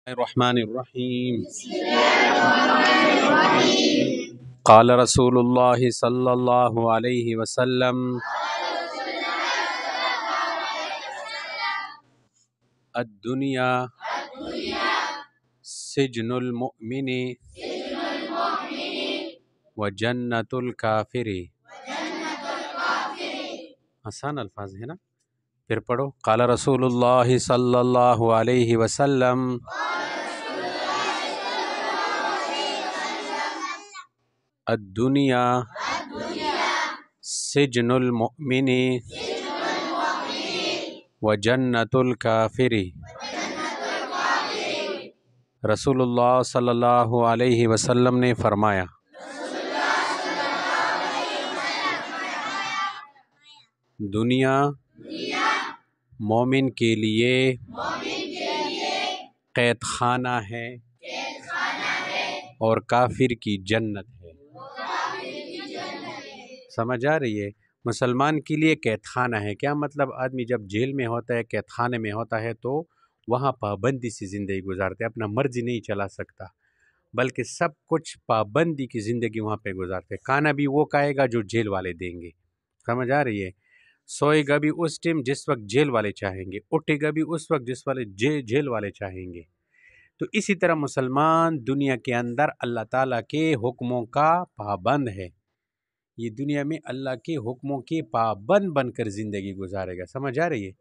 الرحمن الرحیم قال رسول اللہ صلی اللہ علیہ وسلم الدنیا سجن المؤمن و جنت الکافر۔ آسان الفاظ ہے نا، پھر پڑھو۔ قال رسول اللہ صلی اللہ علیہ وسلم الدنیا سجن المؤمن و جنت الکافر۔ رسول اللہ صلی اللہ علیہ وسلم نے فرمایا دنیا مومن کے لیے قید خانہ ہے اور کافر کی جنت ہے۔ سمجھ آ رہی ہے؟ مسلمان کے لیے قید خانہ ہے، کیا مطلب؟ آدمی جب جیل میں ہوتا ہے، قید خانے میں ہوتا ہے، تو وہاں پابندی سے زندگی گزارتے، اپنا مرضی نہیں چلا سکتا، بلکہ سب کچھ پابندی کی زندگی وہاں پہ گزارتے۔ کھانا بھی وہ کھائے گا جو جیل والے دیں گے، سمجھ آ رہی ہے؟ سوئے گا بھی اس ٹائم جس وقت جیل والے چاہیں گے، اٹھے گا بھی اس وقت جس والے جیل والے چاہیں گے۔ تو اسی طرح مسلمان دنیا کے اندر اللہ تعالیٰ کے حکموں کا پابند ہے، یہ دنیا میں اللہ کے حکموں کے پابند بن کر زندگی گزارے گا، سمجھ آ رہی ہے؟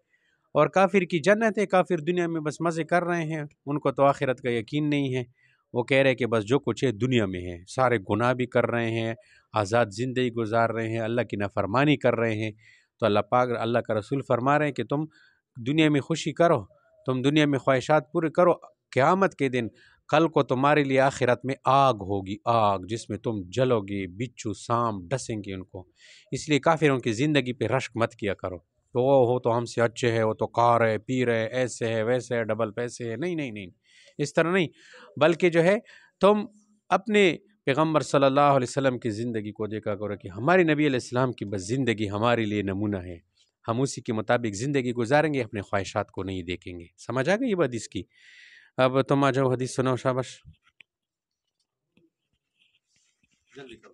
اور کافر کی جنت ہے، کافر دنیا میں بس مزے کر رہے ہیں، ان کو تو آخرت کا یقین نہیں ہے، وہ کہہ رہے کہ بس جو کچھ ہے دنیا میں ہے، سارے گناہ بھی کر رہے ہیں، آزاد زندگی گزار رہے ہیں، اللہ کی نافرمانی کر رہے ہیں۔ تو اللہ پاک، اللہ کا رسول فرما رہے ہیں کہ تم دنیا میں خوشی کرو، تم دنیا میں خواہشات پورے کرو، قیامت کے دن کل کو تمہارے لیے آخرت میں آگ ہوگی، آگ جس میں تم جلو گے، بچھو سانپ ڈسیں گے ان کو۔ اس لیے کافروں کی زندگی پہ رشک مت کیا کرو، تو وہ ہو تو ہم سے اچھے ہے، وہ تو کار ہے، پی رہے، ایسے ہے، ویسے ہے، ڈبل پیسے ہے، نہیں نہیں نہیں، اس طرح نہیں، بلکہ جو ہے تم اپنے پیغمبر صلی اللہ علیہ وسلم کی زندگی کو دیکھا کرو کہ ہمارے نبی علیہ السلام کی بس زندگی ہمارے لیے نمونہ ہے، ہم اسی کے مطابق زندگی گزاریں گے، اپنے خواہشات کو نہیں دیکھیں گے۔ سمجھ آ گئی یہ حدیث کی؟ اب تم آ جاؤ، حدیث سنو، شاباش جلدی کرو۔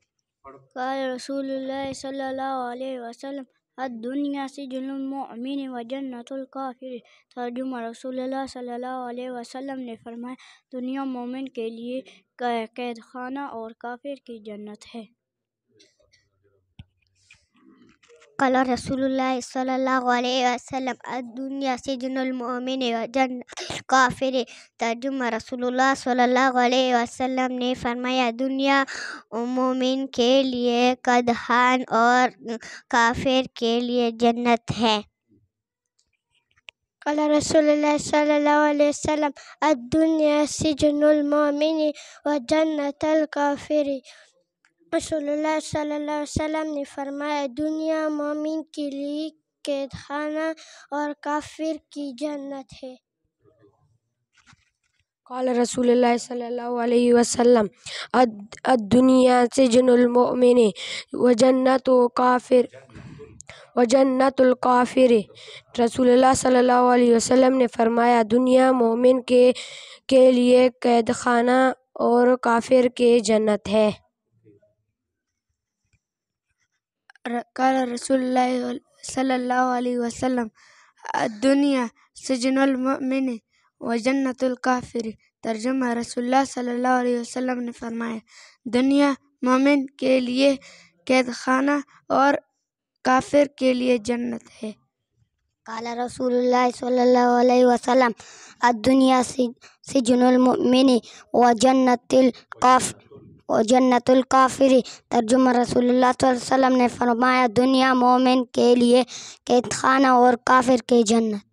قال رسول اللہ صلی اللہ علیہ وسلم الدنیا سجن المؤمن و جنت الکافر۔ ترجمہ، رسول اللہ صلی اللہ علیہ وسلم نے فرمایا دنیا مومن کے لیے قید خانہ اور کافر کی جنت ہے۔ قال رسول اللہ صلی اللہ علیہ وسلم الدنیا سجن المؤمن و جنت الکافر۔ ترجمہ، رسول اللہ صلی اللہ علیہ وسلم نے فرمایا دنیا مومن کے لیے قید خانہ اور کافر کے لیے جنت ہے۔ قال رسول اللہ صلی اللہ علیہ وسلم الدنیا سجن المؤمن و جنت الکافر۔ رسول اللہ صلی اللہ علیہ وسلم نے فرمایا دنیا مومن کے لیے قید خانہ اور کافر کی جنت ہے۔ قال رسول اللہ صلی اللہ علیہ وسلم الدنیا سجن المؤمن و جنت الکافر۔ رسول اللہ صلی اللہ علیہ وسلم نے فرمایا دنیا مومن کے لیے قید خانہ اور کافر کے جنت ہے۔ قال رسول اللہ صلی اللہ علیہ وسلم الدنیا سجن المؤمن و جنت الکافر۔ ترجمہ، رسول اللہ صلی اللہ علیہ وسلم نے فرمایا دنیا مومن کے لیے قید خانہ اور کافر کے لیے جنت ہے۔ قال رسول اللہ صلی اللہ علیہ وسلم الدنیا سجن المؤمن و جنت الکافر۔ ترجمہ، رسول اللہ صلی اللہ علیہ وسلم نے فرمایا دنیا مومن کے لیے قید خانہ اور کافر کی جنت۔